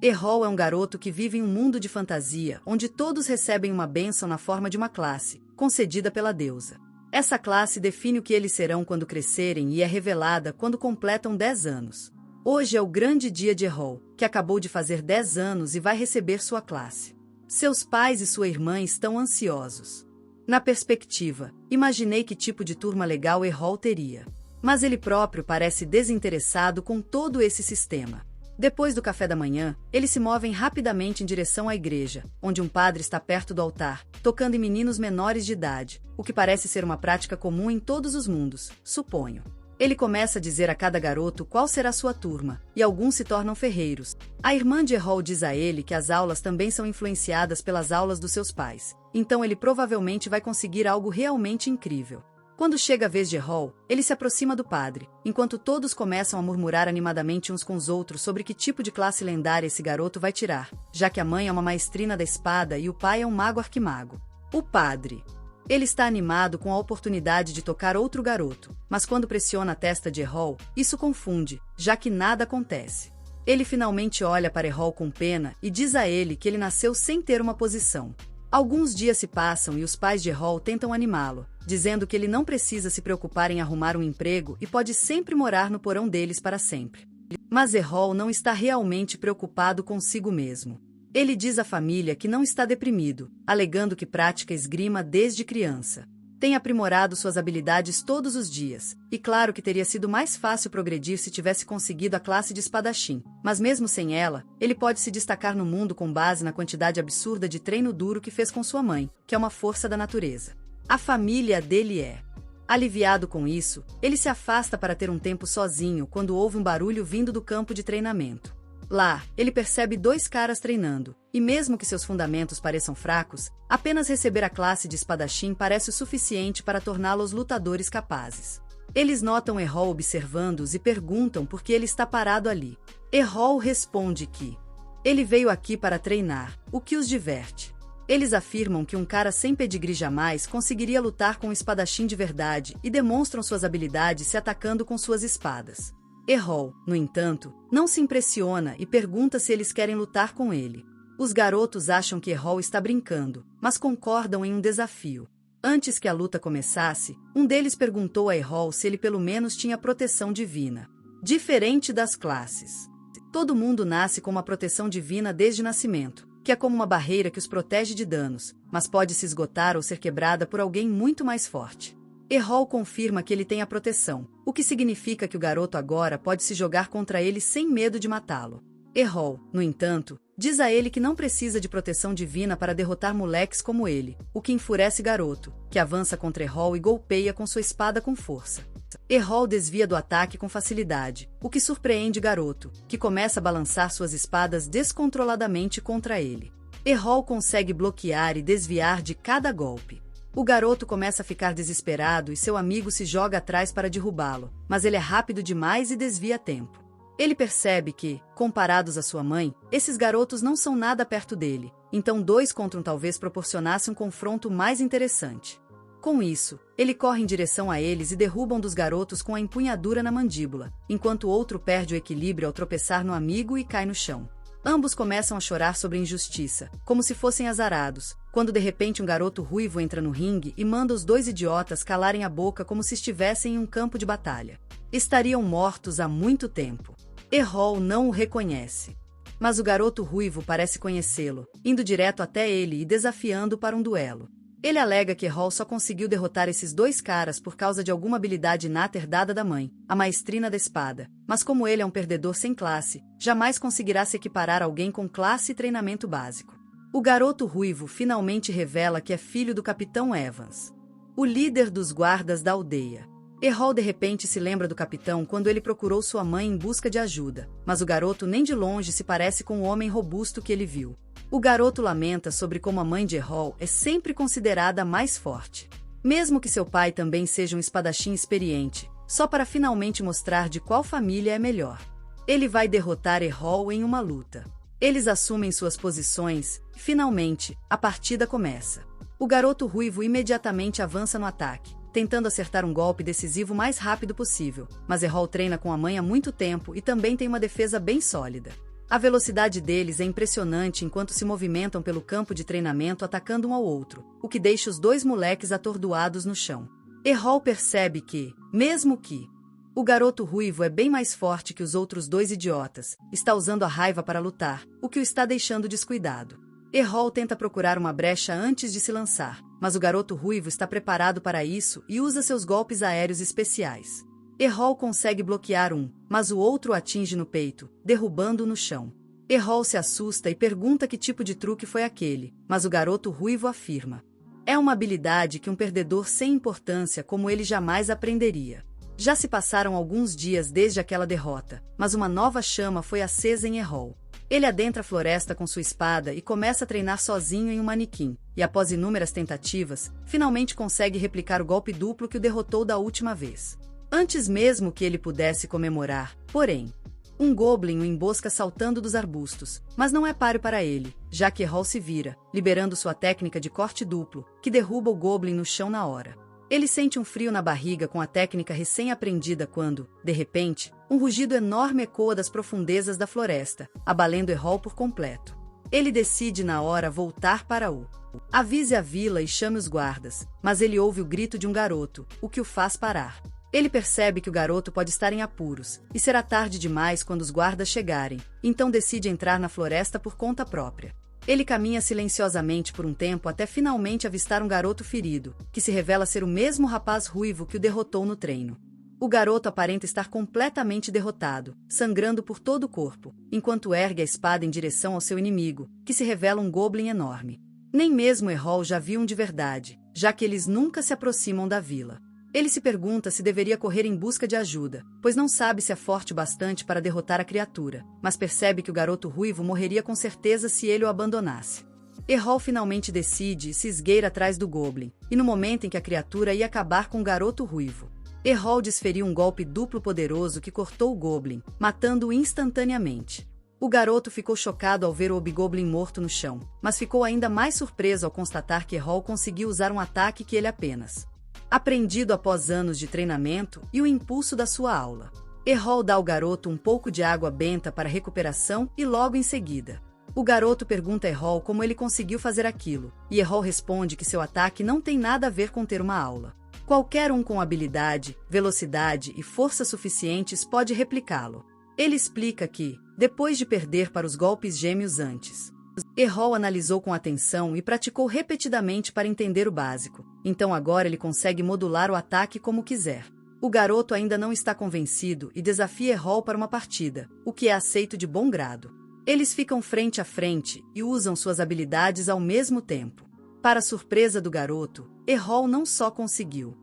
Errol é um garoto que vive em um mundo de fantasia, onde todos recebem uma bênção na forma de uma classe, concedida pela deusa. Essa classe define o que eles serão quando crescerem e é revelada quando completam 10 anos. Hoje é o grande dia de Errol, que acabou de fazer 10 anos e vai receber sua classe. Seus pais e sua irmã estão ansiosos. Na perspectiva, imaginei que tipo de turma legal Errol teria. Mas ele próprio parece desinteressado com todo esse sistema. Depois do café da manhã, eles se movem rapidamente em direção à igreja, onde um padre está perto do altar, tocando em meninos menores de idade, o que parece ser uma prática comum em todos os mundos, suponho. Ele começa a dizer a cada garoto qual será sua turma, e alguns se tornam ferreiros. A irmã de Errol diz a ele que as aulas também são influenciadas pelas aulas dos seus pais, então ele provavelmente vai conseguir algo realmente incrível. Quando chega a vez de Errol, ele se aproxima do padre, enquanto todos começam a murmurar animadamente uns com os outros sobre que tipo de classe lendária esse garoto vai tirar, já que a mãe é uma maestrina da espada e o pai é um mago arquimago. O padre. Ele está animado com a oportunidade de tocar outro garoto, mas quando pressiona a testa de Errol, isso confunde, já que nada acontece. Ele finalmente olha para Errol com pena e diz a ele que ele nasceu sem ter uma posição. Alguns dias se passam e os pais de Errol tentam animá-lo, dizendo que ele não precisa se preocupar em arrumar um emprego e pode sempre morar no porão deles para sempre. Mas Errol não está realmente preocupado consigo mesmo. Ele diz à família que não está deprimido, alegando que pratica esgrima desde criança. Tem aprimorado suas habilidades todos os dias, e claro que teria sido mais fácil progredir se tivesse conseguido a classe de espadachim, mas mesmo sem ela, ele pode se destacar no mundo com base na quantidade absurda de treino duro que fez com sua mãe, que é uma força da natureza. A família dele é. Aliviado com isso, ele se afasta para ter um tempo sozinho quando ouve um barulho vindo do campo de treinamento. Lá, ele percebe 2 caras treinando, e mesmo que seus fundamentos pareçam fracos, apenas receber a classe de espadachim parece o suficiente para torná-los lutadores capazes. Eles notam Errol observando-os e perguntam por que ele está parado ali. Errol responde que ele veio aqui para treinar, o que os diverte. Eles afirmam que um cara sem pedigree jamais conseguiria lutar com um espadachim de verdade e demonstram suas habilidades se atacando com suas espadas. Errol, no entanto, não se impressiona e pergunta se eles querem lutar com ele. Os garotos acham que Errol está brincando, mas concordam em um desafio. Antes que a luta começasse, um deles perguntou a Errol se ele pelo menos tinha proteção divina. Diferente das classes. Todo mundo nasce com uma proteção divina desde nascimento, que é como uma barreira que os protege de danos, mas pode se esgotar ou ser quebrada por alguém muito mais forte. Errol confirma que ele tem a proteção, o que significa que o garoto agora pode se jogar contra ele sem medo de matá-lo. Errol, no entanto, diz a ele que não precisa de proteção divina para derrotar moleques como ele, o que enfurece garoto, que avança contra Errol e golpeia com sua espada com força. Errol desvia do ataque com facilidade, o que surpreende garoto, que começa a balançar suas espadas descontroladamente contra ele. Errol consegue bloquear e desviar de cada golpe. O garoto começa a ficar desesperado e seu amigo se joga atrás para derrubá-lo, mas ele é rápido demais e desvia a tempo. Ele percebe que, comparados à sua mãe, esses garotos não são nada perto dele, então 2 contra 1 talvez proporcionasse um confronto mais interessante. Com isso, ele corre em direção a eles e derruba um dos garotos com a empunhadura na mandíbula, enquanto o outro perde o equilíbrio ao tropeçar no amigo e cai no chão. Ambos começam a chorar sobre a injustiça, como se fossem azarados, quando de repente um garoto ruivo entra no ringue e manda os 2 idiotas calarem a boca como se estivessem em um campo de batalha. Estariam mortos há muito tempo. Errol não o reconhece. Mas o garoto ruivo parece conhecê-lo, indo direto até ele e desafiando-o para um duelo. Ele alega que Errol só conseguiu derrotar esses 2 caras por causa de alguma habilidade inata herdada da mãe, a maestrina da espada, mas como ele é um perdedor sem classe, jamais conseguirá se equiparar a alguém com classe e treinamento básico. O garoto ruivo finalmente revela que é filho do Capitão Evans, o líder dos guardas da aldeia. Errol de repente se lembra do capitão quando ele procurou sua mãe em busca de ajuda, mas o garoto nem de longe se parece com o homem robusto que ele viu. O garoto lamenta sobre como a mãe de Errol é sempre considerada a mais forte. Mesmo que seu pai também seja um espadachim experiente, só para finalmente mostrar de qual família é melhor. Ele vai derrotar Errol em uma luta. Eles assumem suas posições, e finalmente, a partida começa. O garoto ruivo imediatamente avança no ataque, tentando acertar um golpe decisivo o mais rápido possível, mas Errol treina com a mãe há muito tempo e também tem uma defesa bem sólida. A velocidade deles é impressionante enquanto se movimentam pelo campo de treinamento atacando um ao outro, o que deixa os dois moleques atordoados no chão. Errol percebe que, mesmo que o garoto ruivo é bem mais forte que os outros dois idiotas, está usando a raiva para lutar, o que o está deixando descuidado. Errol tenta procurar uma brecha antes de se lançar, mas o garoto ruivo está preparado para isso e usa seus golpes aéreos especiais. Errol consegue bloquear um, mas o outro o atinge no peito, derrubando-o no chão. Errol se assusta e pergunta que tipo de truque foi aquele, mas o garoto ruivo afirma: é uma habilidade que um perdedor sem importância como ele jamais aprenderia. Já se passaram alguns dias desde aquela derrota, mas uma nova chama foi acesa em Errol. Ele adentra a floresta com sua espada e começa a treinar sozinho em um manequim, e após inúmeras tentativas, finalmente consegue replicar o golpe duplo que o derrotou da última vez. Antes mesmo que ele pudesse comemorar, porém, um goblin o embosca saltando dos arbustos, mas não é páreo para ele, já que Errol se vira, liberando sua técnica de corte duplo, que derruba o goblin no chão na hora. Ele sente um frio na barriga com a técnica recém-aprendida quando, de repente, um rugido enorme ecoa das profundezas da floresta, abalando Errol por completo. Ele decide na hora voltar para o avise a vila e chame os guardas, mas ele ouve o grito de um garoto, o que o faz parar. Ele percebe que o garoto pode estar em apuros, e será tarde demais quando os guardas chegarem, então decide entrar na floresta por conta própria. Ele caminha silenciosamente por um tempo até finalmente avistar um garoto ferido, que se revela ser o mesmo rapaz ruivo que o derrotou no treino. O garoto aparenta estar completamente derrotado, sangrando por todo o corpo, enquanto ergue a espada em direção ao seu inimigo, que se revela um goblin enorme. Nem mesmo Errol já viu um de verdade, já que eles nunca se aproximam da vila. Ele se pergunta se deveria correr em busca de ajuda, pois não sabe se é forte o bastante para derrotar a criatura, mas percebe que o garoto ruivo morreria com certeza se ele o abandonasse. Errol finalmente decide e se esgueira atrás do goblin, e no momento em que a criatura ia acabar com o garoto ruivo, Errol desferiu um golpe duplo poderoso que cortou o goblin, matando-o instantaneamente. O garoto ficou chocado ao ver o hobgoblin morto no chão, mas ficou ainda mais surpreso ao constatar que Errol conseguiu usar um ataque que ele apenas aprendido após anos de treinamento e o impulso da sua aula. Errol dá ao garoto um pouco de água benta para recuperação e logo em seguida, o garoto pergunta a Errol como ele conseguiu fazer aquilo, e Errol responde que seu ataque não tem nada a ver com ter uma aula. Qualquer um com habilidade, velocidade e força suficientes pode replicá-lo. Ele explica que, depois de perder para os golpes gêmeos antes, Errol analisou com atenção e praticou repetidamente para entender o básico, então agora ele consegue modular o ataque como quiser. O garoto ainda não está convencido e desafia Errol para uma partida, o que é aceito de bom grado. Eles ficam frente a frente e usam suas habilidades ao mesmo tempo. Para surpresa do garoto, Errol não só conseguiu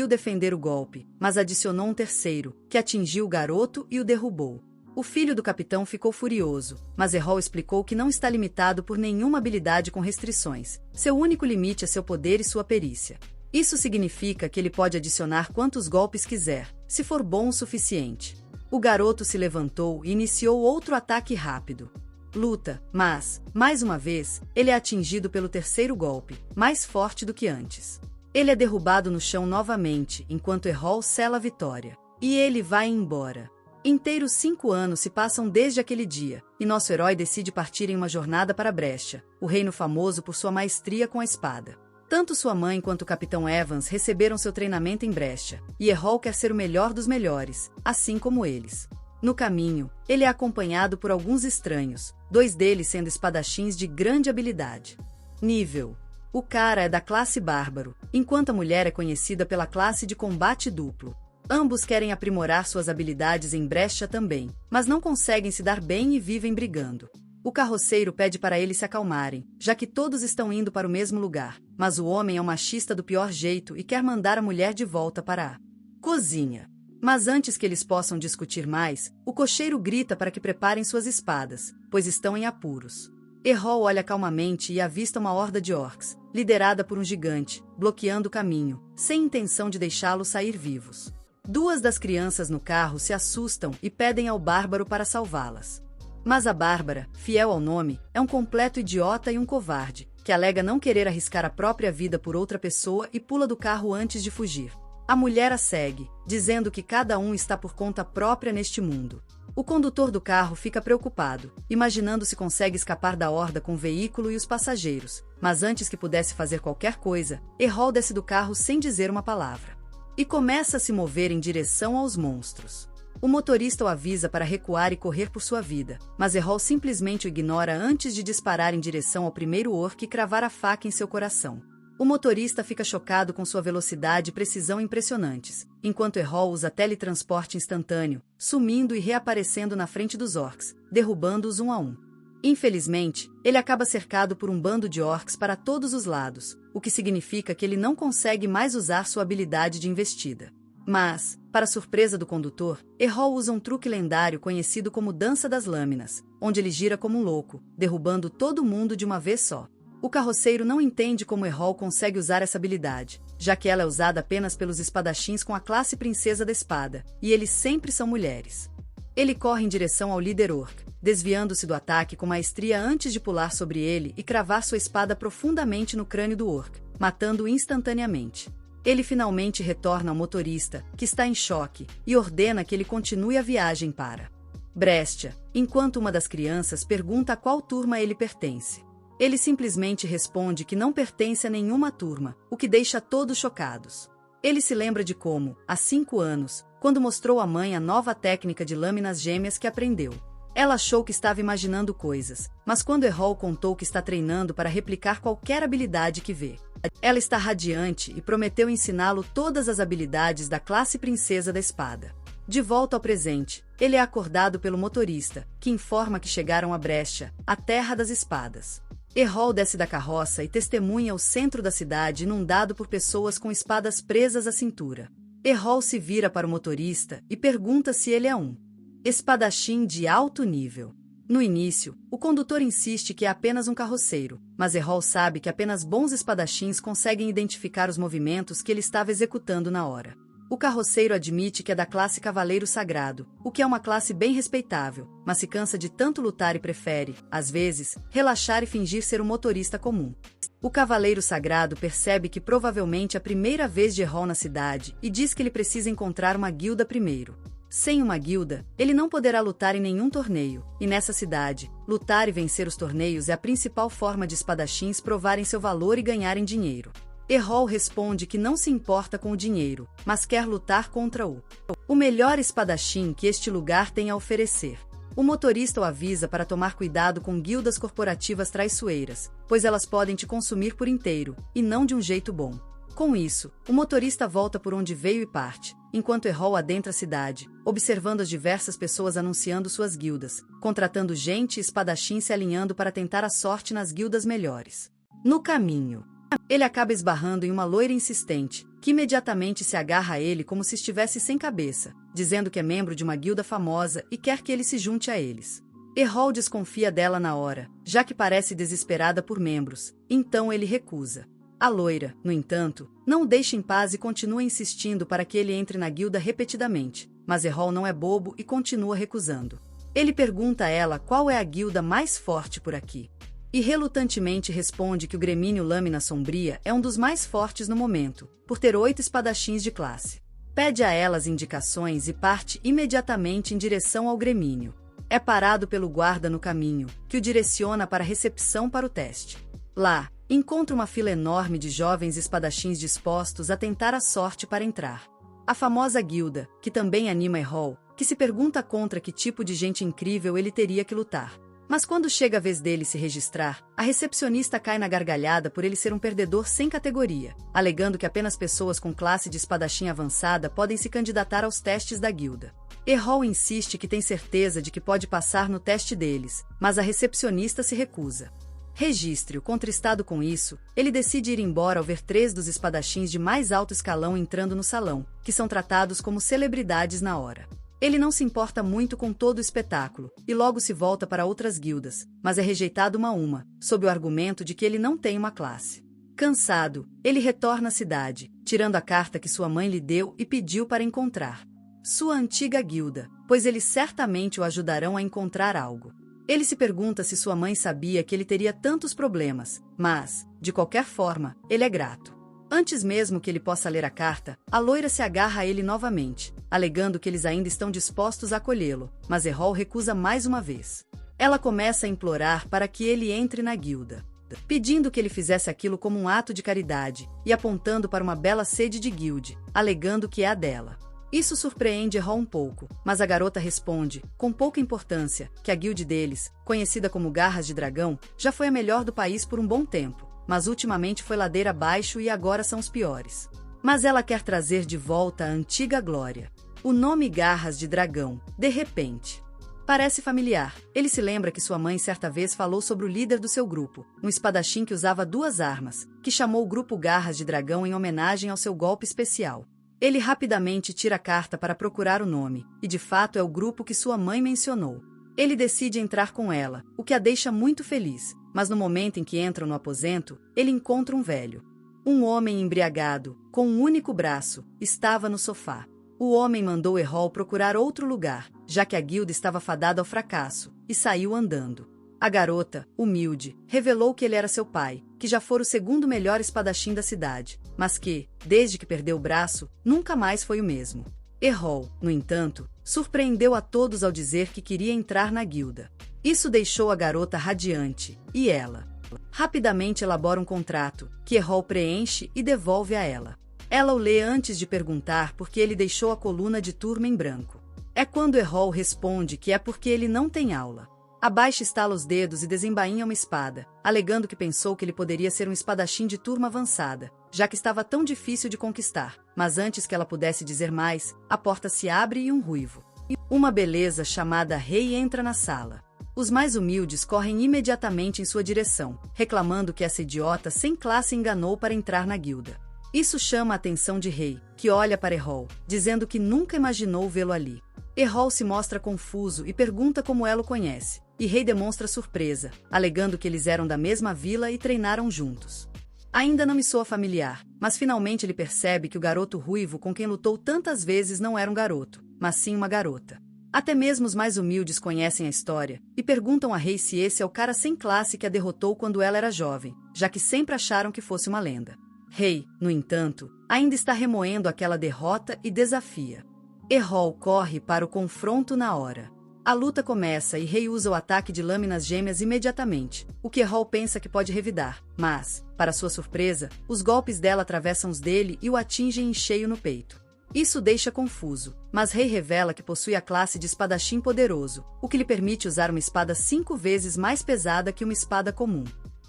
defender o golpe, mas adicionou um terceiro, que atingiu o garoto e o derrubou. O filho do capitão ficou furioso, mas Errol explicou que não está limitado por nenhuma habilidade com restrições. Seu único limite é seu poder e sua perícia. Isso significa que ele pode adicionar quantos golpes quiser, se for bom o suficiente. O garoto se levantou e iniciou outro ataque rápido. Luta, mas, mais uma vez, ele é atingido pelo terceiro golpe, mais forte do que antes. Ele é derrubado no chão novamente, enquanto Errol sela a vitória. E ele vai embora. Inteiros 5 anos se passam desde aquele dia, e nosso herói decide partir em uma jornada para Brescia, o reino famoso por sua maestria com a espada. Tanto sua mãe quanto o Capitão Evans receberam seu treinamento em Brescia, e Errol quer ser o melhor dos melhores, assim como eles. No caminho, ele é acompanhado por alguns estranhos, 2 deles sendo espadachins de grande habilidade. Nível: o cara é da classe bárbaro, enquanto a mulher é conhecida pela classe de combate duplo. Ambos querem aprimorar suas habilidades em Brescia também, mas não conseguem se dar bem e vivem brigando. O carroceiro pede para eles se acalmarem, já que todos estão indo para o mesmo lugar, mas o homem é um machista do pior jeito e quer mandar a mulher de volta para a cozinha. Mas antes que eles possam discutir mais, o cocheiro grita para que preparem suas espadas, pois estão em apuros. Errol olha calmamente e avista uma horda de orcs, liderada por um gigante, bloqueando o caminho, sem intenção de deixá-los sair vivos. 2 das crianças no carro se assustam e pedem ao bárbaro para salvá-las. Mas a Bárbara, fiel ao nome, é um completo idiota e um covarde, que alega não querer arriscar a própria vida por outra pessoa e pula do carro antes de fugir. A mulher a segue, dizendo que cada um está por conta própria neste mundo. O condutor do carro fica preocupado, imaginando se consegue escapar da horda com o veículo e os passageiros, mas antes que pudesse fazer qualquer coisa, Errol desce do carro sem dizer uma palavra. E começa a se mover em direção aos monstros. O motorista o avisa para recuar e correr por sua vida, mas Errol simplesmente o ignora antes de disparar em direção ao primeiro orc e cravar a faca em seu coração. O motorista fica chocado com sua velocidade e precisão impressionantes, enquanto Errol usa teletransporte instantâneo, sumindo e reaparecendo na frente dos orcs, derrubando-os um a um. Infelizmente, ele acaba cercado por um bando de orcs para todos os lados, o que significa que ele não consegue mais usar sua habilidade de investida. Mas, para surpresa do condutor, Errol usa um truque lendário conhecido como Dança das Lâminas, onde ele gira como um louco, derrubando todo mundo de uma vez só. O carroceiro não entende como Errol consegue usar essa habilidade, já que ela é usada apenas pelos espadachins com a classe Princesa da Espada, e eles sempre são mulheres. Ele corre em direção ao líder orc, desviando-se do ataque com maestria antes de pular sobre ele e cravar sua espada profundamente no crânio do orc, matando-o instantaneamente. Ele finalmente retorna ao motorista, que está em choque, e ordena que ele continue a viagem para Brescia, enquanto uma das crianças pergunta a qual turma ele pertence. Ele simplesmente responde que não pertence a nenhuma turma, o que deixa todos chocados. Ele se lembra de como, há 5 anos, quando mostrou à mãe a nova técnica de lâminas gêmeas que aprendeu. Ela achou que estava imaginando coisas, mas quando Errol contou que está treinando para replicar qualquer habilidade que vê, ela está radiante e prometeu ensiná-lo todas as habilidades da classe Princesa da Espada. De volta ao presente, ele é acordado pelo motorista, que informa que chegaram a Brescia, a terra das espadas. Errol desce da carroça e testemunha o centro da cidade inundado por pessoas com espadas presas à cintura. Errol se vira para o motorista e pergunta se ele é um espadachim de alto nível. No início, o condutor insiste que é apenas um carroceiro, mas Errol sabe que apenas bons espadachins conseguem identificar os movimentos que ele estava executando na hora. O carroceiro admite que é da classe Cavaleiro Sagrado, o que é uma classe bem respeitável, mas se cansa de tanto lutar e prefere, às vezes, relaxar e fingir ser um motorista comum. O Cavaleiro Sagrado percebe que provavelmente é a primeira vez de Errol na cidade e diz que ele precisa encontrar uma guilda primeiro. Sem uma guilda, ele não poderá lutar em nenhum torneio, e nessa cidade, lutar e vencer os torneios é a principal forma de espadachins provarem seu valor e ganharem dinheiro. Errol responde que não se importa com o dinheiro, mas quer lutar contra o melhor espadachim que este lugar tem a oferecer. O motorista o avisa para tomar cuidado com guildas corporativas traiçoeiras, pois elas podem te consumir por inteiro, e não de um jeito bom. Com isso, o motorista volta por onde veio e parte, enquanto Errol adentra a cidade, observando as diversas pessoas anunciando suas guildas, contratando gente e espadachim se alinhando para tentar a sorte nas guildas melhores. No caminho, ele acaba esbarrando em uma loira insistente, que imediatamente se agarra a ele como se estivesse sem cabeça, dizendo que é membro de uma guilda famosa e quer que ele se junte a eles. Errol desconfia dela na hora, já que parece desesperada por membros, então ele recusa. A loira, no entanto, não o deixa em paz e continua insistindo para que ele entre na guilda repetidamente, mas Errol não é bobo e continua recusando. Ele pergunta a ela qual é a guilda mais forte por aqui. E relutantemente responde que o Gremínio Lâmina Sombria é um dos mais fortes no momento, por ter 8 espadachins de classe. Pede a elas indicações e parte imediatamente em direção ao Gremínio. É parado pelo guarda no caminho, que o direciona para a recepção para o teste. Lá, encontra uma fila enorme de jovens espadachins dispostos a tentar a sorte para entrar. A famosa guilda, que também anima Errol, que se pergunta contra que tipo de gente incrível ele teria que lutar. Mas quando chega a vez dele se registrar, a recepcionista cai na gargalhada por ele ser um perdedor sem categoria, alegando que apenas pessoas com classe de espadachim avançada podem se candidatar aos testes da guilda. Errol insiste que tem certeza de que pode passar no teste deles, mas a recepcionista se recusa. Registre-o. Contristado com isso, ele decide ir embora ao ver 3 dos espadachins de mais alto escalão entrando no salão, que são tratados como celebridades na hora. Ele não se importa muito com todo o espetáculo, e logo se volta para outras guildas, mas é rejeitado uma a uma, sob o argumento de que ele não tem uma classe. Cansado, ele retorna à cidade, tirando a carta que sua mãe lhe deu e pediu para encontrar sua antiga guilda, pois eles certamente o ajudarão a encontrar algo. Ele se pergunta se sua mãe sabia que ele teria tantos problemas, mas, de qualquer forma, ele é grato. Antes mesmo que ele possa ler a carta, a loira se agarra a ele novamente, alegando que eles ainda estão dispostos a acolhê-lo, mas Errol recusa mais uma vez. Ela começa a implorar para que ele entre na guilda, pedindo que ele fizesse aquilo como um ato de caridade, e apontando para uma bela sede de guilde, alegando que é a dela. Isso surpreende Errol um pouco, mas a garota responde, com pouca importância, que a guilde deles, conhecida como Garras de Dragão, já foi a melhor do país por um bom tempo, mas ultimamente foi ladeira abaixo e agora são os piores. Mas ela quer trazer de volta a antiga glória. O nome Garras de Dragão, de repente, parece familiar. Ele se lembra que sua mãe certa vez falou sobre o líder do seu grupo, um espadachim que usava 2 armas, que chamou o grupo Garras de Dragão em homenagem ao seu golpe especial. Ele rapidamente tira a carta para procurar o nome, e de fato é o grupo que sua mãe mencionou. Ele decide entrar com ela, o que a deixa muito feliz, mas no momento em que entram no aposento, ele encontra um velho. Um homem embriagado, com um único braço, estava no sofá. O homem mandou Errol procurar outro lugar, já que a guilda estava fadada ao fracasso, e saiu andando. A garota, humilde, revelou que ele era seu pai, que já fora o segundo melhor espadachim da cidade, mas que, desde que perdeu o braço, nunca mais foi o mesmo. Errol, no entanto, surpreendeu a todos ao dizer que queria entrar na guilda. Isso deixou a garota radiante, e ela rapidamente elabora um contrato, que Errol preenche e devolve a ela. Ela o lê antes de perguntar por que ele deixou a coluna de turma em branco. É quando Errol responde que é porque ele não tem aula. A baixa estala os dedos e desembainha uma espada, alegando que pensou que ele poderia ser um espadachim de turma avançada, já que estava tão difícil de conquistar. Mas antes que ela pudesse dizer mais, a porta se abre e um ruivo. Uma beleza chamada Rei entra na sala. Os mais humildes correm imediatamente em sua direção, reclamando que essa idiota sem classe enganou para entrar na guilda. Isso chama a atenção de Rei, que olha para Errol, dizendo que nunca imaginou vê-lo ali. Errol se mostra confuso e pergunta como ela o conhece, e Rei demonstra surpresa, alegando que eles eram da mesma vila e treinaram juntos. Ainda não me soa familiar, mas finalmente ele percebe que o garoto ruivo com quem lutou tantas vezes não era um garoto, mas sim uma garota. Até mesmo os mais humildes conhecem a história, e perguntam a Rei se esse é o cara sem classe que a derrotou quando ela era jovem, já que sempre acharam que fosse uma lenda. Rei, no entanto, ainda está remoendo aquela derrota e desafia. Errol corre para o confronto na hora. A luta começa e Rei usa o ataque de lâminas gêmeas imediatamente, o que Errol pensa que pode revidar, mas, para sua surpresa, os golpes dela atravessam os dele e o atingem em cheio no peito. Isso deixa confuso, mas Rei revela que possui a classe de espadachim poderoso, o que lhe permite usar uma espada 5 vezes mais pesada que uma espada comum.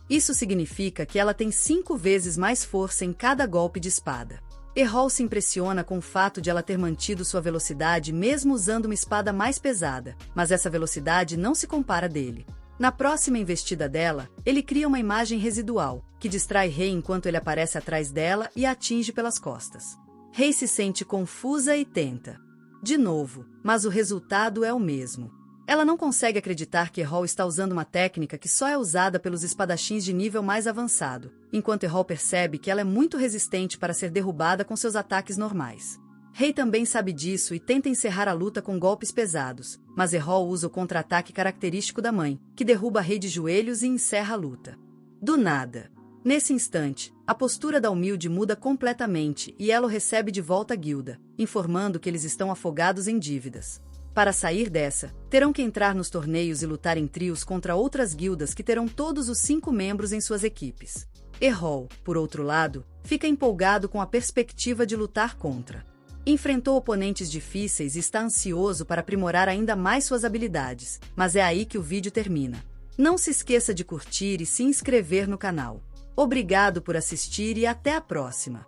Isso significa que ela tem 5 vezes mais força em cada golpe de espada. Errol se impressiona com o fato de ela ter mantido sua velocidade mesmo usando uma espada mais pesada, mas essa velocidade não se compara dele. Na próxima investida dela, ele cria uma imagem residual, que distrai Rei enquanto ele aparece atrás dela e a atinge pelas costas. Rei se sente confusa e tenta de novo, mas o resultado é o mesmo. Ela não consegue acreditar que Errol está usando uma técnica que só é usada pelos espadachins de nível mais avançado, enquanto Errol percebe que ela é muito resistente para ser derrubada com seus ataques normais. Rei também sabe disso e tenta encerrar a luta com golpes pesados, mas Errol usa o contra-ataque característico da mãe, que derruba Rei de joelhos e encerra a luta. Do nada. Nesse instante, a postura da humilde muda completamente e ela o recebe de volta à guilda, informando que eles estão afogados em dívidas. Para sair dessa, terão que entrar nos torneios e lutar em trios contra outras guildas que terão todos os 5 membros em suas equipes. Errol, por outro lado, fica empolgado com a perspectiva de lutar contra. Enfrentou oponentes difíceis e está ansioso para aprimorar ainda mais suas habilidades, mas é aí que o vídeo termina. Não se esqueça de curtir e se inscrever no canal. Obrigado por assistir e até a próxima!